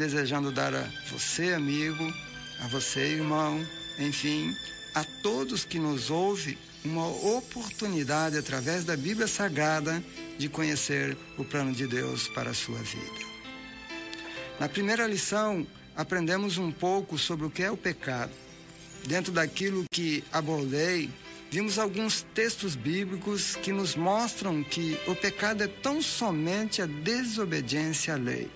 desejando dar a você, amigo, a você, irmão, enfim, a todos que nos ouvem, uma oportunidade através da Bíblia Sagrada de conhecer o plano de Deus para a sua vida. Na primeira lição, aprendemos um pouco sobre o que é o pecado. Dentro daquilo que abordei, vimos alguns textos bíblicos que nos mostram que o pecado é tão somente a desobediência à lei.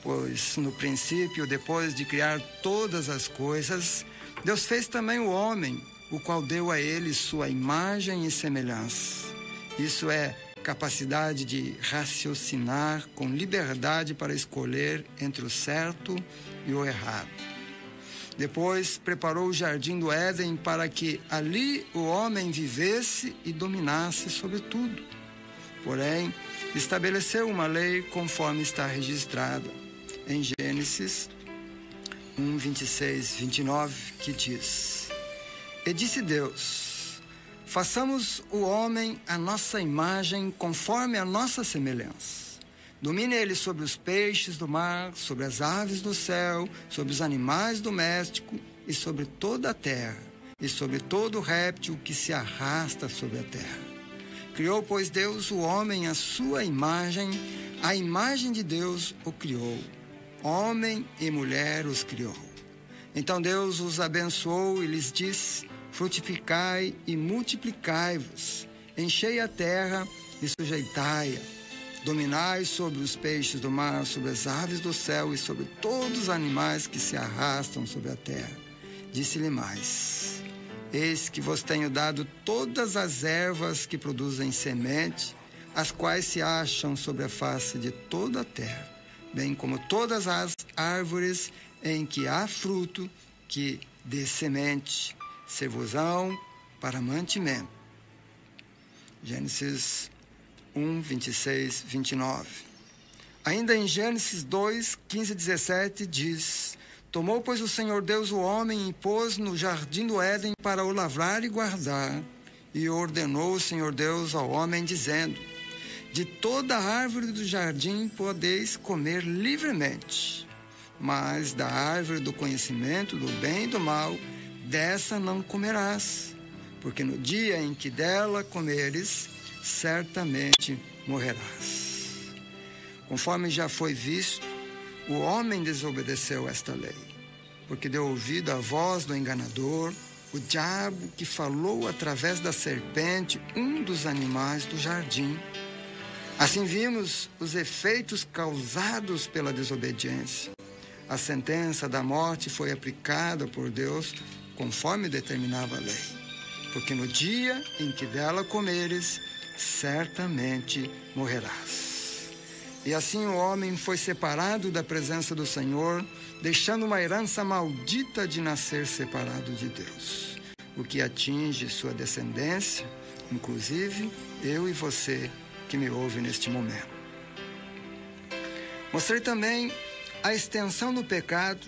Pois, no princípio, depois de criar todas as coisas, Deus fez também o homem, o qual deu a ele sua imagem e semelhança. Isso é capacidade de raciocinar com liberdade para escolher entre o certo e o errado. Depois preparou o jardim do Éden para que ali o homem vivesse e dominasse sobre tudo. Porém, estabeleceu uma lei conforme está registrada em Gênesis 1, 26, 29, que diz: E disse Deus, façamos o homem à nossa imagem conforme a nossa semelhança. Domine ele sobre os peixes do mar, sobre as aves do céu, sobre os animais domésticos e sobre toda a terra, e sobre todo réptil que se arrasta sobre a terra. Criou, pois, Deus o homem à sua imagem, a imagem de Deus o criou. Homem e mulher os criou. Então Deus os abençoou e lhes disse: frutificai e multiplicai-vos, enchei a terra e sujeitai-a. Dominai sobre os peixes do mar, sobre as aves do céu e sobre todos os animais que se arrastam sobre a terra. Disse-lhe mais: eis que vos tenho dado todas as ervas que produzem semente, as quais se acham sobre a face de toda a terra, bem como todas as árvores em que há fruto que dê semente, ser-vos-ão para mantimento. Gênesis 1, 26, 29. Ainda em Gênesis 2, 15 e 17 diz: tomou, pois, o Senhor Deus o homem e pôs no jardim do Éden para o lavrar e guardar. E ordenou o Senhor Deus ao homem, dizendo: de toda a árvore do jardim podeis comer livremente, mas da árvore do conhecimento do bem e do mal, dessa não comerás, porque no dia em que dela comeres, certamente morrerás. Conforme já foi visto, o homem desobedeceu esta lei, porque deu ouvido à voz do enganador, o diabo, que falou através da serpente, um dos animais do jardim. Assim vimos os efeitos causados pela desobediência. A sentença da morte foi aplicada por Deus conforme determinava a lei, porque no dia em que dela comeres, certamente morrerás. E assim o homem foi separado da presença do Senhor, deixando uma herança maldita de nascer separado de Deus, o que atinge sua descendência, inclusive eu e você que me ouve neste momento. Mostrei também a extensão do pecado,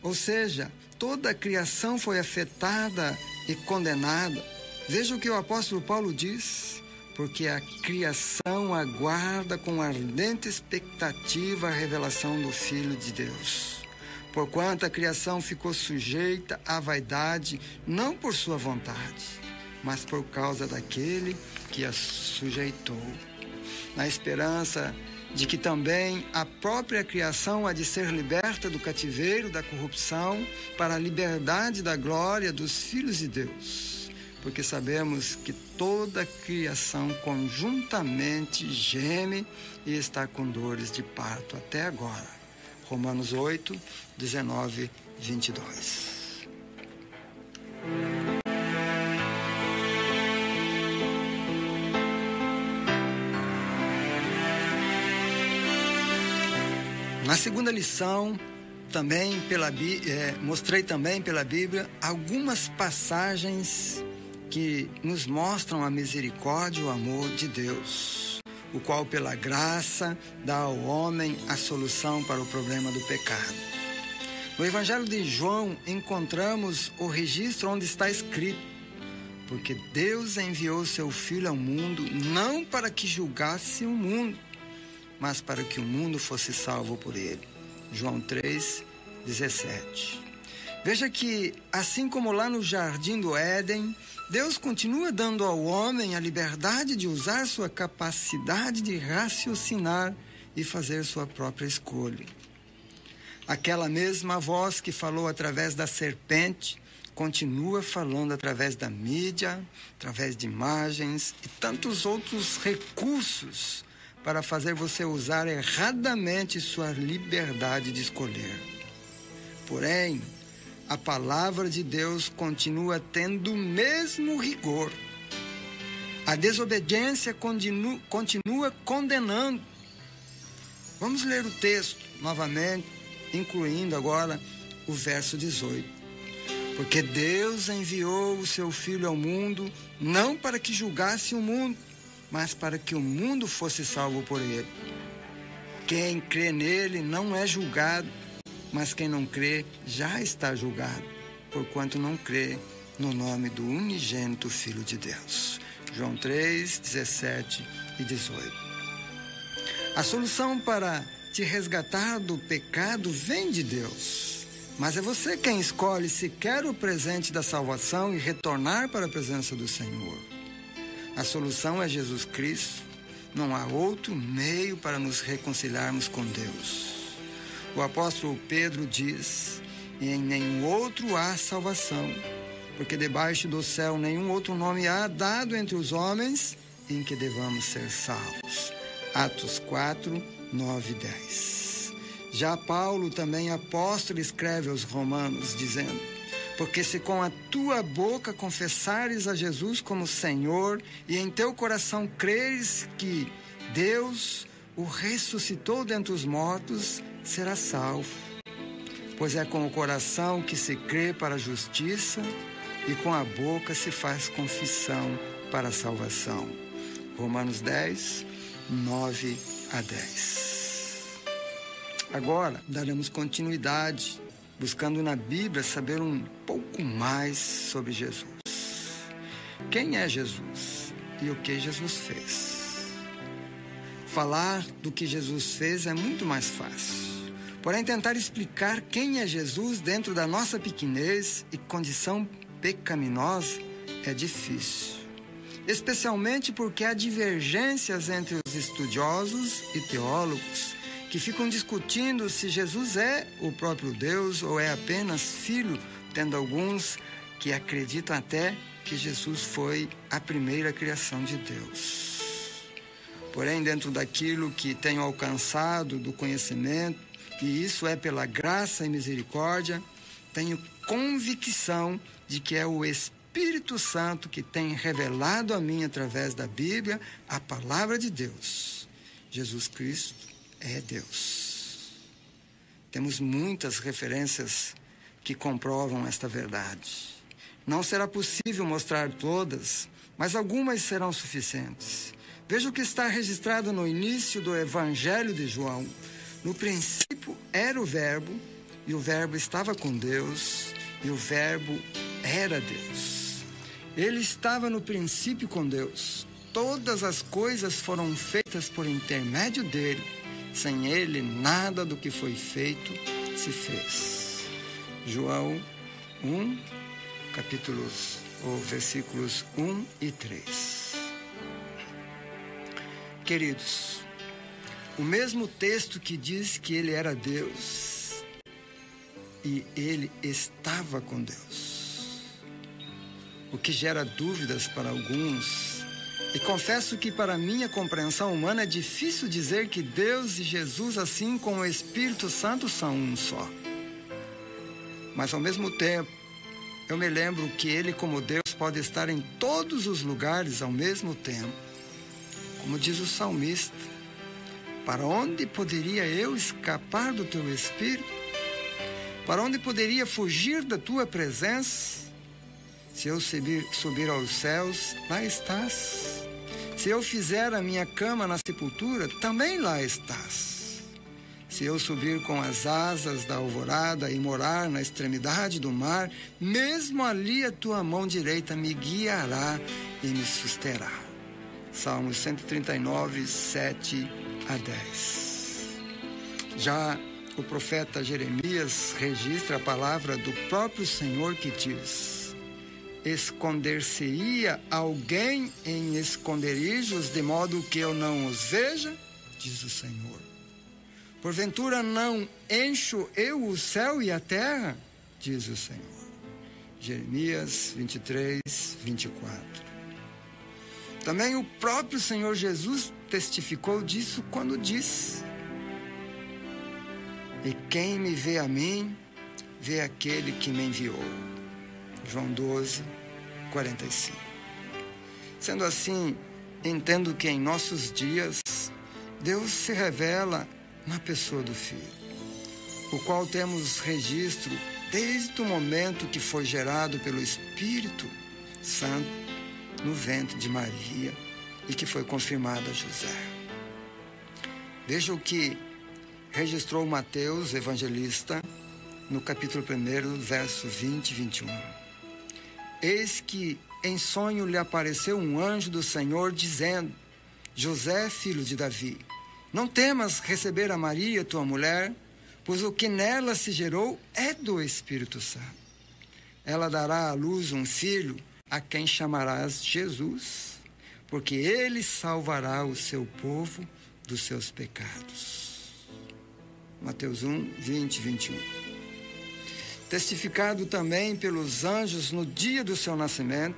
ou seja, toda a criação foi afetada e condenada. Veja o que o apóstolo Paulo diz: porque a criação aguarda com ardente expectativa a revelação do Filho de Deus. Porquanto a criação ficou sujeita à vaidade, não por sua vontade, mas por causa daquele que a sujeitou, na esperança de que também a própria criação há de ser liberta do cativeiro da corrupção para a liberdade da glória dos filhos de Deus. Porque sabemos que toda a criação conjuntamente geme e está com dores de parto até agora. Romanos 8, 19, 22. Na segunda lição, mostrei também pela Bíblia algumas passagens que nos mostram a misericórdia e o amor de Deus, o qual pela graça dá ao homem a solução para o problema do pecado. No Evangelho de João encontramos o registro onde está escrito: porque Deus enviou seu Filho ao mundo não para que julgasse o mundo, mas para que o mundo fosse salvo por ele. João 3:17. Veja que, assim como lá no Jardim do Éden, Deus continua dando ao homem a liberdade de usar sua capacidade de raciocinar e fazer sua própria escolha. Aquela mesma voz que falou através da serpente continua falando através da mídia, através de imagens e tantos outros recursos para fazer você usar erradamente sua liberdade de escolher. Porém, a palavra de Deus continua tendo o mesmo rigor. A desobediência continua condenando. Vamos ler o texto novamente, incluindo agora o verso 18. Porque Deus enviou o seu Filho ao mundo, não para que julgasse o mundo, mas para que o mundo fosse salvo por ele. Quem crê nele não é julgado, mas quem não crê já está julgado, porquanto não crê no nome do unigênito Filho de Deus. João 3:17 e 18. A solução para te resgatar do pecado vem de Deus, mas é você quem escolhe se quer o presente da salvação e retornar para a presença do Senhor. A solução é Jesus Cristo. Não há outro meio para nos reconciliarmos com Deus. O apóstolo Pedro diz: em nenhum outro há salvação, porque debaixo do céu nenhum outro nome há dado entre os homens em que devamos ser salvos. Atos 4:9 e 10. Já Paulo, também apóstolo, escreve aos Romanos, dizendo: porque se com a tua boca confessares a Jesus como Senhor e em teu coração creres que Deus o ressuscitou dentre os mortos, será salvo. Pois é com o coração que se crê para a justiça e com a boca se faz confissão para a salvação. Romanos 10:9 a 10. Agora daremos continuidade, buscando na Bíblia saber um pouco mais sobre Jesus. Quem é Jesus e o que Jesus fez? Falar do que Jesus fez é muito mais fácil. Porém, tentar explicar quem é Jesus dentro da nossa pequenez e condição pecaminosa é difícil. Especialmente porque há divergências entre os estudiosos e teólogos que ficam discutindo se Jesus é o próprio Deus ou é apenas filho, tendo alguns que acreditam até que Jesus foi a primeira criação de Deus. Porém, dentro daquilo que tenho alcançado do conhecimento, e isso é pela graça e misericórdia, tenho convicção de que é o Espírito Santo que tem revelado a mim, através da Bíblia, a palavra de Deus. Jesus Cristo é Deus. Temos muitas referências que comprovam esta verdade. Não será possível mostrar todas, mas algumas serão suficientes. Veja o que está registrado no início do Evangelho de João. No princípio era o Verbo, e o Verbo estava com Deus, e o Verbo era Deus. Ele estava no princípio com Deus. Todas as coisas foram feitas por intermédio dele. Sem ele, nada do que foi feito se fez. João 1, versículos 1 e 3. Queridos, o mesmo texto que diz que ele era Deus e ele estava com Deus, o que gera dúvidas para alguns, e confesso que para minha compreensão humana é difícil dizer que Deus e Jesus, assim como o Espírito Santo, são um só. Mas ao mesmo tempo, eu me lembro que ele, como Deus, pode estar em todos os lugares ao mesmo tempo. Como diz o salmista: para onde poderia eu escapar do teu Espírito? Para onde poderia fugir da tua presença? Se eu subir aos céus, lá estás. Se eu fizer a minha cama na sepultura, também lá estás. Se eu subir com as asas da alvorada e morar na extremidade do mar, mesmo ali a tua mão direita me guiará e me susterá. Salmos 139, 7 a 10. Já o profeta Jeremias registra a palavra do próprio Senhor que diz: esconder-se-ia alguém em esconderijos de modo que eu não os veja? Diz o Senhor. Porventura não encho eu o céu e a terra? Diz o Senhor. Jeremias 23, 24. Também o próprio Senhor Jesus testificou disso quando disse: e quem me vê a mim, vê aquele que me enviou. João 12, 45. Sendo assim, entendo que em nossos dias, Deus se revela na pessoa do Filho, o qual temos registro desde o momento que foi gerado pelo Espírito Santo no ventre de Maria e que foi confirmado a José. Veja o que registrou Mateus, evangelista, no capítulo 1, verso 20 e 21. Eis que em sonho lhe apareceu um anjo do Senhor, dizendo: José, filho de Davi, não temas receber a Maria, tua mulher, pois o que nela se gerou é do Espírito Santo. Ela dará à luz um filho, a quem chamarás Jesus, porque ele salvará o seu povo dos seus pecados. Mateus 1, 20 e 21. Testificado também pelos anjos no dia do seu nascimento,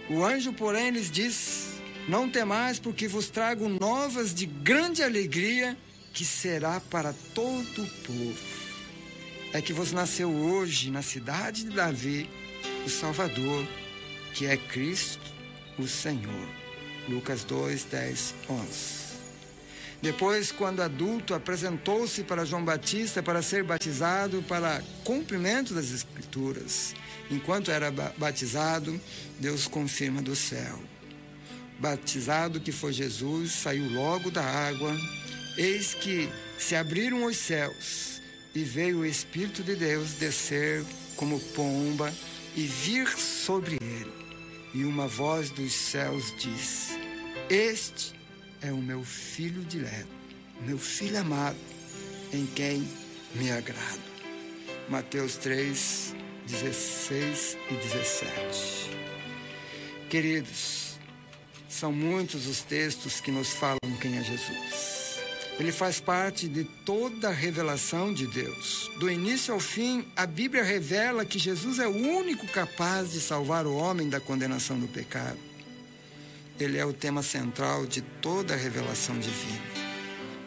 o anjo, porém, lhes diz: não temais, porque vos trago novas de grande alegria, que será para todo o povo. É que vos nasceu hoje, na cidade de Davi, o Salvador, que é Cristo, o Senhor. Lucas 2, 10, 11. Depois, quando adulto, apresentou-se para João Batista para ser batizado para cumprimento das Escrituras. Enquanto era batizado, Deus confirma do céu. Batizado que foi Jesus, saiu logo da água. Eis que se abriram os céus e veio o Espírito de Deus descer como pomba e vir sobre ele. E uma voz dos céus disse: este é o meu filho dileto, meu filho amado, em quem me agrado. Mateus 3, 16 e 17. Queridos, são muitos os textos que nos falam quem é Jesus. Ele faz parte de toda a revelação de Deus. Do início ao fim, a Bíblia revela que Jesus é o único capaz de salvar o homem da condenação do pecado. Ele é o tema central de toda a revelação divina.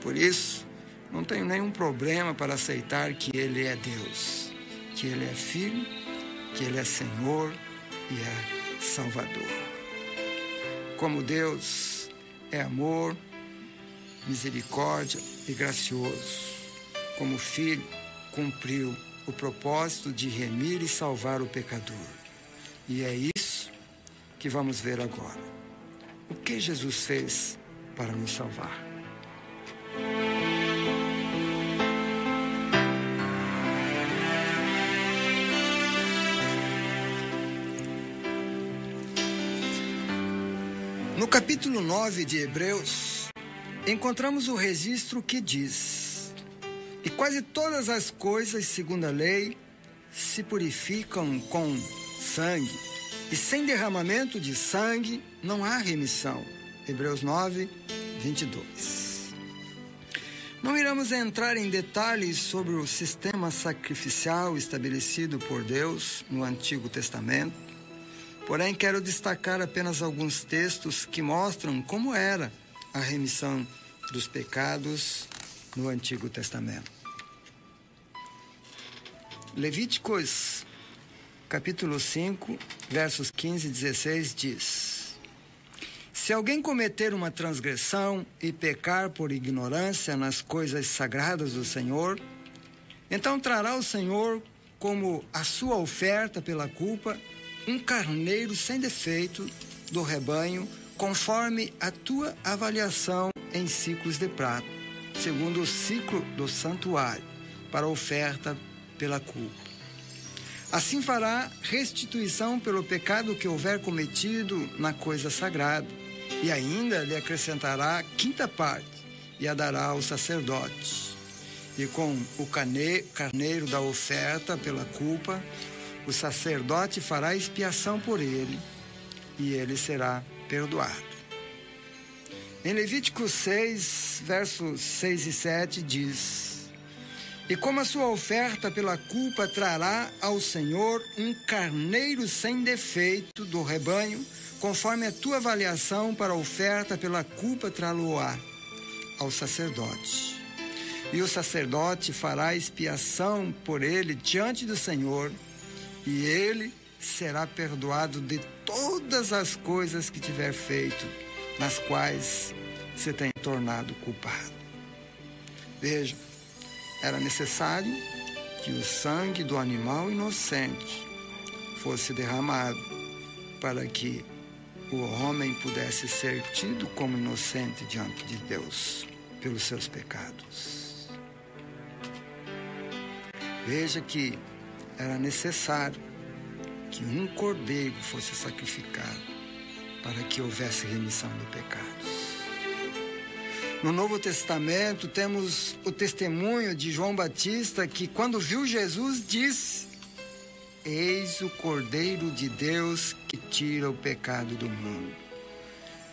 Por isso, não tenho nenhum problema para aceitar que Ele é Deus, que Ele é Filho, que Ele é Senhor e é Salvador. Como Deus é amor, misericórdia e gracioso, como Filho, cumpriu o propósito de remir e salvar o pecador. E é isso que vamos ver agora. O que Jesus fez para nos salvar? No capítulo 9 de Hebreus, encontramos o registro que diz: e quase todas as coisas, segundo a lei, se purificam com sangue, e sem derramamento de sangue não há remissão. Hebreus 9, 22. Não iremos entrar em detalhes sobre o sistema sacrificial estabelecido por Deus no Antigo Testamento, porém quero destacar apenas alguns textos que mostram como era a remissão dos pecados no Antigo Testamento. Levíticos capítulo 5, versos 15 e 16 diz: se alguém cometer uma transgressão e pecar por ignorância nas coisas sagradas do Senhor, então trará o Senhor como a sua oferta pela culpa um carneiro sem defeito do rebanho, conforme a tua avaliação em ciclos de prata, segundo o ciclo do santuário, para a oferta pela culpa. Assim fará restituição pelo pecado que houver cometido na coisa sagrada, e ainda lhe acrescentará a quinta parte, e a dará ao sacerdote. E com o carneiro da oferta pela culpa, o sacerdote fará expiação por ele, e ele será perdoado. Em Levítico 6, versos 6 e 7 diz: E como a sua oferta pela culpa trará ao Senhor um carneiro sem defeito do rebanho, conforme a tua avaliação para a oferta pela culpa trá-lo-á ao sacerdote. E o sacerdote fará expiação por ele diante do Senhor, e ele será perdoado de todas as coisas que tiver feito, nas quais se tem tornado culpado. Veja, era necessário que o sangue do animal inocente fosse derramado para que o homem pudesse ser tido como inocente diante de Deus pelos seus pecados. Veja que era necessário que um cordeiro fosse sacrificado para que houvesse remissão de pecados. No Novo Testamento temos o testemunho de João Batista, que quando viu Jesus disse: Eis o Cordeiro de Deus que tira o pecado do mundo.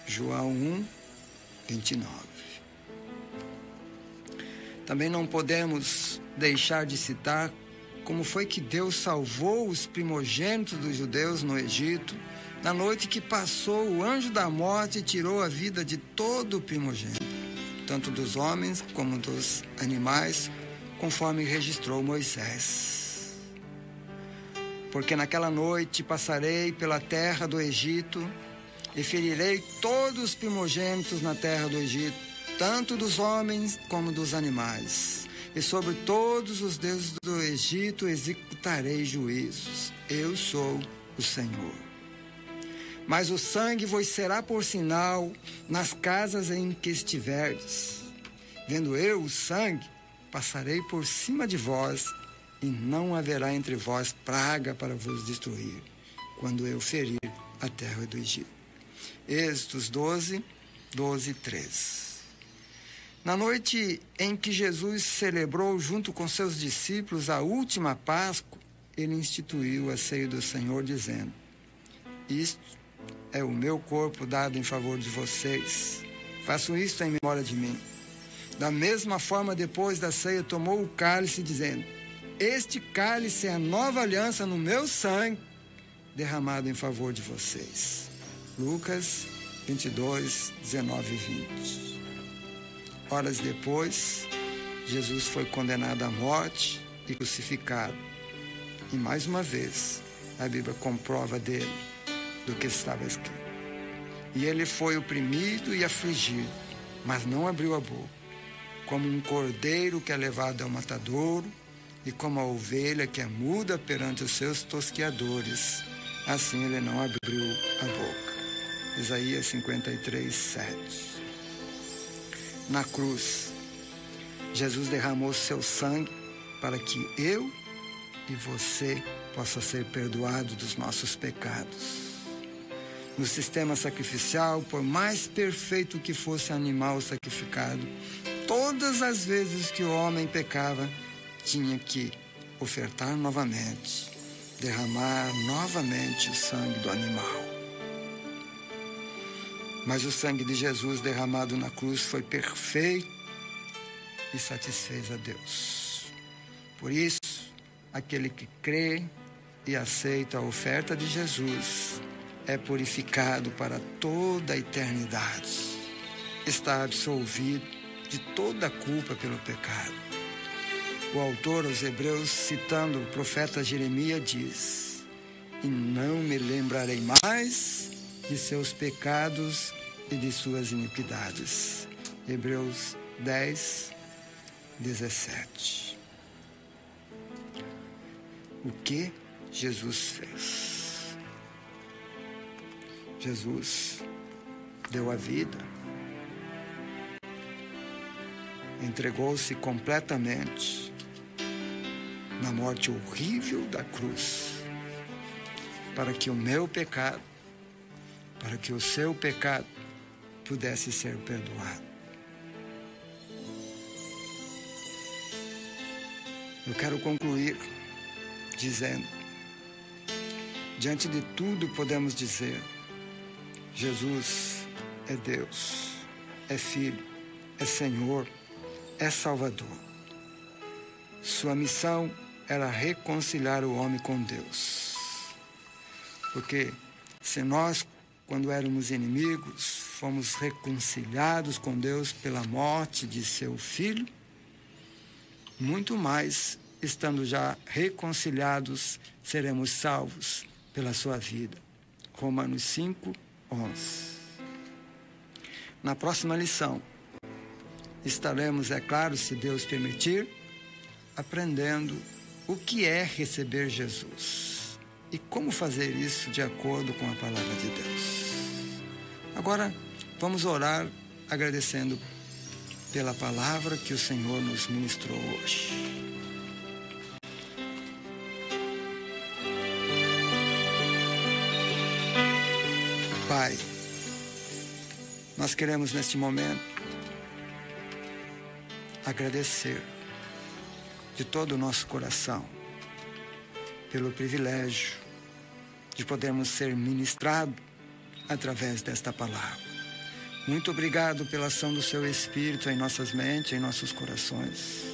João 1, 29. Também não podemos deixar de citar como foi que Deus salvou os primogênitos dos judeus no Egito, na noite que passou o anjo da morte e tirou a vida de todo o primogênito, tanto dos homens como dos animais, conforme registrou Moisés. Porque naquela noite passarei pela terra do Egito e ferirei todos os primogênitos na terra do Egito, tanto dos homens como dos animais. E sobre todos os deuses do Egito executarei juízos. Eu sou o Senhor. Mas o sangue vos será por sinal nas casas em que estiverdes. Vendo eu o sangue, passarei por cima de vós, e não haverá entre vós praga para vos destruir, quando eu ferir a terra do Egito. Êxodos 12, 12 e 13. Na noite em que Jesus celebrou junto com seus discípulos a última Páscoa, ele instituiu a ceia do Senhor, dizendo: Isto é o meu corpo dado em favor de vocês. Façam isto em memória de mim. Da mesma forma, depois da ceia, tomou o cálice, dizendo: Este cálice é a nova aliança no meu sangue, derramado em favor de vocês. Lucas 22, 19 e 20. Horas depois, Jesus foi condenado à morte e crucificado. E mais uma vez, a Bíblia comprova dele do que estava escrito. E ele foi oprimido e afligido, mas não abriu a boca. Como um cordeiro que é levado ao matadouro, e como a ovelha que é muda perante os seus tosqueadores, assim ele não abriu a boca. Isaías 53, 7. Na cruz, Jesus derramou seu sangue para que eu e você possa ser perdoado dos nossos pecados. No sistema sacrificial, por mais perfeito que fosse o animal sacrificado, todas as vezes que o homem pecava, tinha que ofertar novamente, derramar novamente o sangue do animal. Mas o sangue de Jesus derramado na cruz foi perfeito e satisfez a Deus. Por isso, aquele que crê e aceita a oferta de Jesus é purificado para toda a eternidade. Está absolvido de toda a culpa pelo pecado. O autor aos Hebreus, citando o profeta Jeremias, diz: E não me lembrarei mais de seus pecados e de suas iniquidades. Hebreus 10, 17. O que Jesus fez? Jesus deu a vida, entregou-se completamente na morte horrível da cruz, para que o meu pecado, para que o seu pecado pudesse ser perdoado. Eu quero concluir dizendo, diante de tudo podemos dizer, Jesus é Deus, é Filho, é Senhor, é Salvador. Sua missão era reconciliar o homem com Deus. Porque se nós, quando éramos inimigos, fomos reconciliados com Deus pela morte de seu Filho, muito mais, estando já reconciliados, seremos salvos pela sua vida. Romanos 5:11. Na próxima lição, estaremos, é claro, se Deus permitir, aprendendo o que é receber Jesus e como fazer isso de acordo com a palavra de Deus. Agora, vamos orar agradecendo pela palavra que o Senhor nos ministrou hoje. Pai, nós queremos neste momento agradecer de todo o nosso coração pelo privilégio de podermos ser ministrados através desta palavra. Muito obrigado pela ação do Seu Espírito em nossas mentes, em nossos corações.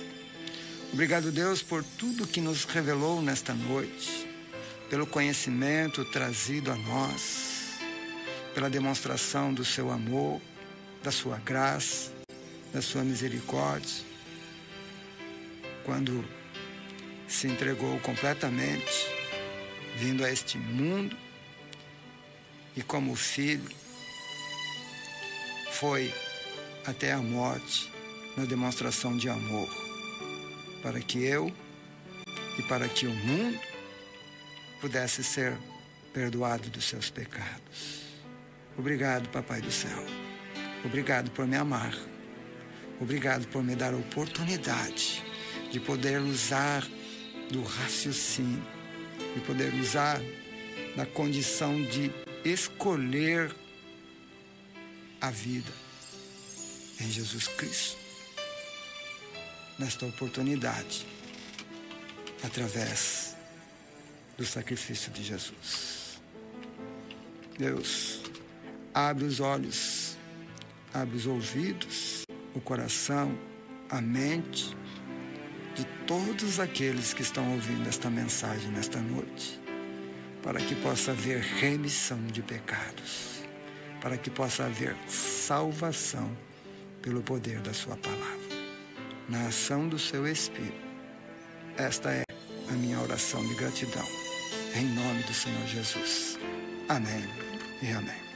Obrigado, Deus, por tudo que nos revelou nesta noite, pelo conhecimento trazido a nós, pela demonstração do Seu amor, da Sua graça, da Sua misericórdia, quando se entregou completamente, vindo a este mundo e como filho, foi até a morte na demonstração de amor, para que eu e para que o mundo pudesse ser perdoado dos seus pecados. Obrigado, Papai do céu. Obrigado por me amar. Obrigado por me dar a oportunidade de poder usar do raciocínio, de poder usar da condição de escolher a vida em Jesus Cristo, nesta oportunidade, através do sacrifício de Jesus. Deus, abre os olhos, abre os ouvidos, o coração, a mente de todos aqueles que estão ouvindo esta mensagem nesta noite, para que possa haver remissão de pecados, para que possa haver salvação pelo poder da sua palavra, na ação do seu Espírito. Esta é a minha oração de gratidão, em nome do Senhor Jesus. Amém e amém.